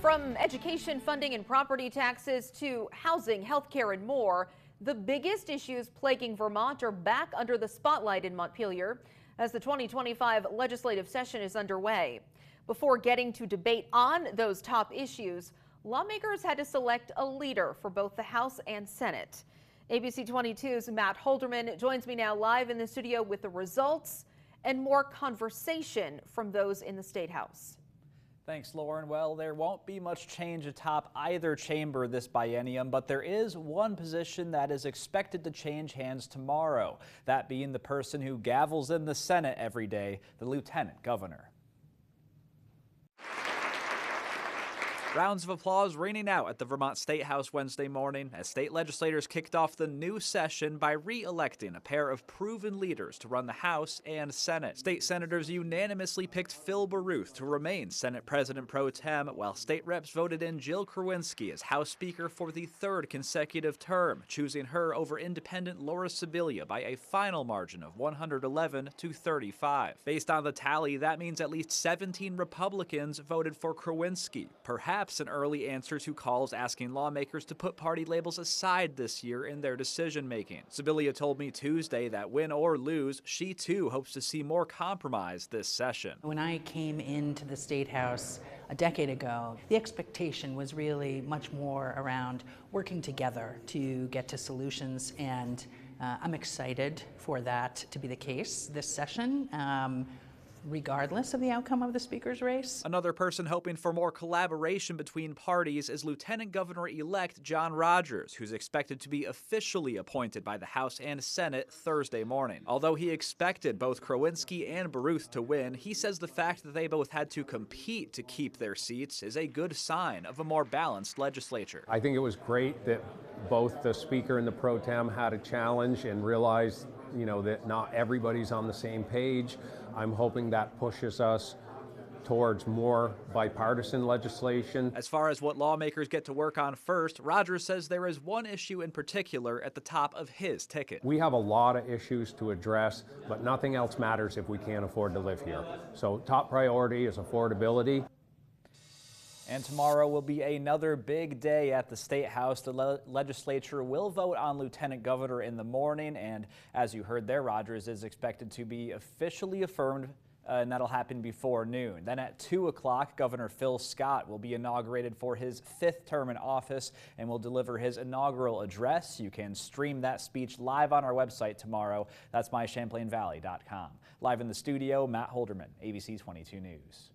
From education funding and property taxes to housing, healthcare, and more, the biggest issues plaguing Vermont are back under the spotlight in Montpelier as the 2025 legislative session is underway. Before getting to debate on those top issues, lawmakers had to select a leader for both the House and Senate. ABC 22's Matt Holderman joins me now live in the studio with the results and more conversation from those in the State House. Thanks, Lauren. Well, there won't be much change atop either chamber this biennium, but there is one position that is expected to change hands tomorrow, that being the person who gavels in the Senate every day, the lieutenant governor. Rounds of applause raining out at the Vermont State House Wednesday morning as state legislators kicked off the new session by re-electing a pair of proven leaders to run the House and Senate. State senators unanimously picked Phil Baruth to remain Senate President Pro Tem, while state reps voted in Jill Krawinski as House Speaker for the third consecutive term, choosing her over independent Laura Sibilia by a final margin of 111 to 35. Based on the tally, that means at least 17 Republicans voted for Krawinski, perhaps an early answer to calls asking lawmakers to put party labels aside this year in their decision-making. Sibilia told me Tuesday that win or lose, she too hopes to see more compromise this session. When I came into the State House a decade ago, the expectation was really much more around working together to get to solutions, and I'm excited for that to be the case this session. Regardless of the outcome of the Speaker's race. Another person hoping for more collaboration between parties is Lieutenant Governor-elect John Rogers, who's expected to be officially appointed by the House and Senate Thursday morning. Although he expected both Krawinski and Baruth to win, he says the fact that they both had to compete to keep their seats is a good sign of a more balanced legislature. I think it was great that both the Speaker and the Pro Tem had a challenge and realized, that not everybody's on the same page. I'm hoping that pushes us towards more bipartisan legislation. As far as what lawmakers get to work on first, Rogers says there is one issue in particular at the top of his ticket. We have a lot of issues to address, but nothing else matters if we can't afford to live here. So top priority is affordability. And tomorrow will be another big day at the State House. The legislature will vote on Lieutenant Governor in the morning, and as you heard there, Rogers is expected to be officially affirmed, and that'll happen before noon. Then at 2 o'clock, Governor Phil Scott will be inaugurated for his 5th term in office and will deliver his inaugural address. You can stream that speech live on our website tomorrow. That's mychamplainvalley.com. Live in the studio, Matt Holderman, ABC 22 News.